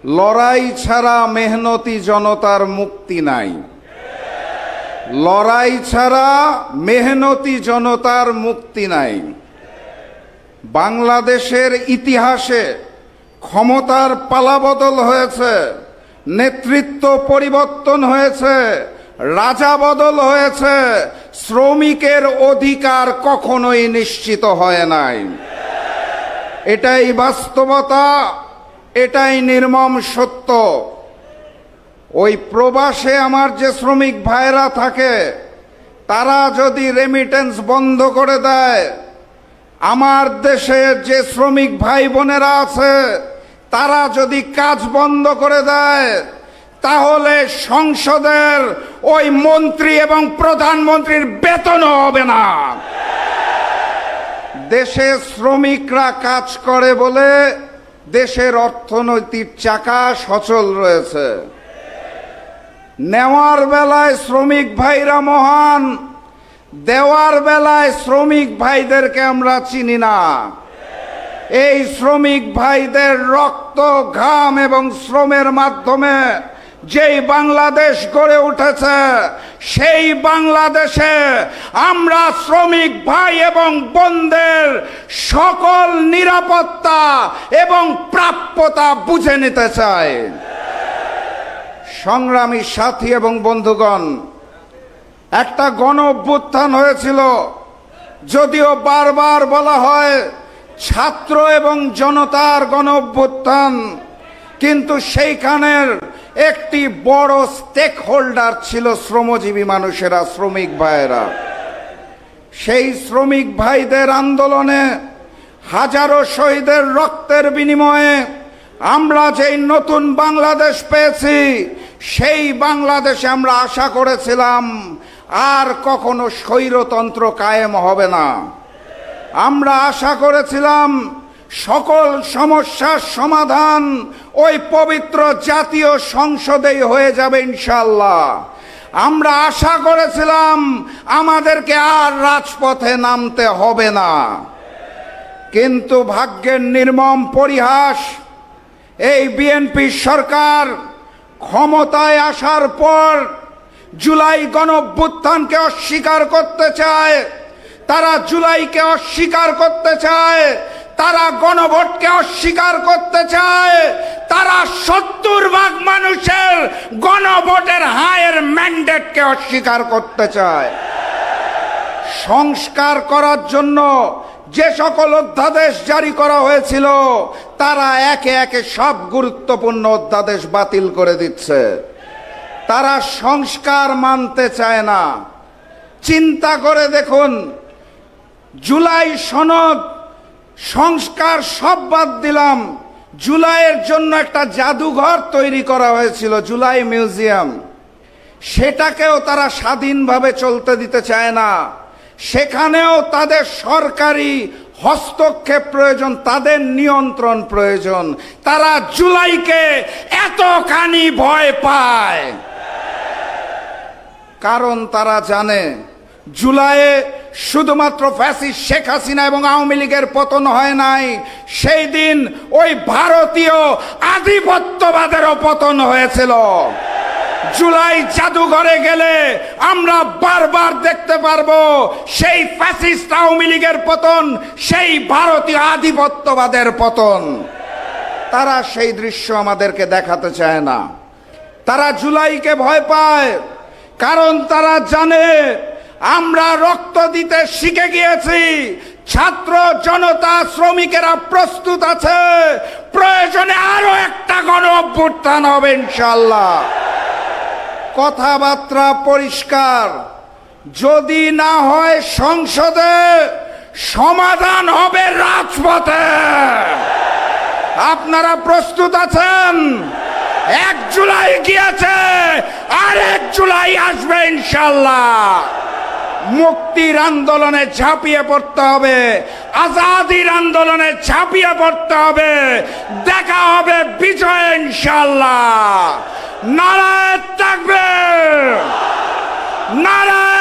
লড়াই ছাড়া মেহনতি জনতার মুক্তি নাই। লড়াই ছাড়া মেহনতি জনতার মুক্তি নাই। বাংলাদেশের ইতিহাসে ক্ষমতার পালাবদল হয়েছে, নেতৃত্ব পরিবর্তন হয়েছে, রাজা বদল হয়েছে, শ্রমিকের অধিকার কখনোই নিশ্চিত হয় নাই। এটাই বাস্তবতা, এটাই নির্মম সত্য। ওই প্রবাসে আমার যে শ্রমিক ভাইরা থাকে, তারা যদি রেমিটেন্স বন্ধ করে দেয়, আমার দেশের যে শ্রমিক ভাই বোনেরা আছে তারা যদি কাজ বন্ধ করে দেয়, তাহলে সংসদের ওই মন্ত্রী এবং প্রধানমন্ত্রীর বেতনও হবে না। দেশে শ্রমিকরা কাজ করে বলে দেশের অর্থনৈতিক চাকা সচল রয়েছে। নেওয়ার বেলায় শ্রমিক ভাইরা মহান, দেওয়ার বেলায় শ্রমিক ভাইদেরকে আমরা চিনি না। এই শ্রমিক ভাইদের রক্ত, ঘাম এবং শ্রমের মাধ্যমে যেই বাংলাদেশ গড়ে উঠেছে, সেই বাংলাদেশে আমরা শ্রমিক ভাই এবং বোনদের সকল নিরাপত্তা এবং প্রাপ্যতা বুঝে নিতে চাই। সংগ্রামী সাথী এবং বন্ধুগণ, একটা গণ অভ্যুত্থান হয়েছিল, যদিও বারবার বলা হয় ছাত্র এবং জনতার গণ অভ্যুত্থান, কিন্তু সেইখানের একটি বড় স্টেক হোল্ডার ছিল শ্রমজীবী মানুষেরা, শ্রমিক ভাইয়েরা। সেই শ্রমিক ভাইদের আন্দোলনে হাজারো শহীদের রক্তের বিনিময়ে আমরা যেই নতুন বাংলাদেশ পেয়েছি, সেই বাংলাদেশে আমরা আশা করেছিলাম আর কখনো স্বৈরতন্ত্র কায়েম হবে না। আমরা আশা করেছিলাম সকল সমস্যার সমাধান ওই পবিত্র জাতীয় সংসদেই হয়ে যাবে ইনশাআল্লাহ। আমরা আশা করেছিলাম আমাদেরকে আর রাজপথে নামতে হবে না। কিন্তু ভাগ্যের নির্মম পরিহাস, এই বিএনপি সরকার ক্ষমতায় আসার পর জুলাই গণঅভ্যুত্থানকে অস্বীকার করতে চায়, তারা জুলাইকে অস্বীকার করতে চায়, তারা গণভোটকে অস্বীকার করতে চায়, তারা 70% মানুষের গণভোটের হায়ের ম্যান্ডেটকে অস্বীকার করতে চায়। সংস্কার করার জন্য যে সকল অধ্যাদেশ জারি করা হয়েছিল, তারা একে একে সব গুরুত্বপূর্ণ অধ্যাদেশ বাতিল করে দিচ্ছে। তারা সংস্কার মানতে চায় না। চিন্তা করে দেখুন, জুলাই সনদ, সংস্কার সব বাদ দিলাম, জুলাইয়ের জন্য একটা জাদুঘর তৈরি করা হয়েছিল, জুলাই মিউজিয়াম, সেটাকেও তারা স্বাধীনভাবে চলতে দিতে চায় না। সেখানেও তাদের সরকারি হস্তক্ষেপ প্রয়োজন, তাদের নিয়ন্ত্রণ প্রয়োজন। তারা জুলাইকে এতখানি ভয় পায় কারণ তারা জানে জুলাইয়ে শুধুমাত্র ফ্যাসিস্ট শেখ হাসিনা এবং আওয়ামী লীগের পতন হয় নাই, সেই দিন ওই ভারতীয় আধিপত্যবাদেরও পতন হয়েছিল। জুলাই জাদুঘরে গেলে আমরা বারবার দেখতে পারবো সেই ফ্যাসিস্ট আওয়ামী লীগের পতন, সেই ভারতীয় আধিপত্যবাদের পতন। তারা সেই দৃশ্য আমাদেরকে দেখাতে চায় না। তারা জুলাইকে ভয় পায় কারণ তারা জানে আমরা রক্ত দিতে শিখে গিয়েছি। ছাত্র জনতা শ্রমিকেরা প্রস্তুত আছে, প্রয়োজনে আরো একটা গণ অভ্যুত্থান হবে ইনশাআল্লাহ। কথাবার্তা পরিষ্কার, যদি না হয় সংসদে, সমাধান হবে রাজপথে। আপনারা প্রস্তুত আছেন? 1 জুলাই গিয়েছে, আর 1 জুলাই আসবে ইনশাআল্লাহ। মুক্তির আন্দোলনে ঝাঁপিয়ে পড়তে হবে, আজাদির আন্দোলনে ঝাঁপিয়ে পড়তে হবে। দেখা হবে বিজয় ইনশাআল্লাহ। নারায়ে তাকবীর, নারায়ে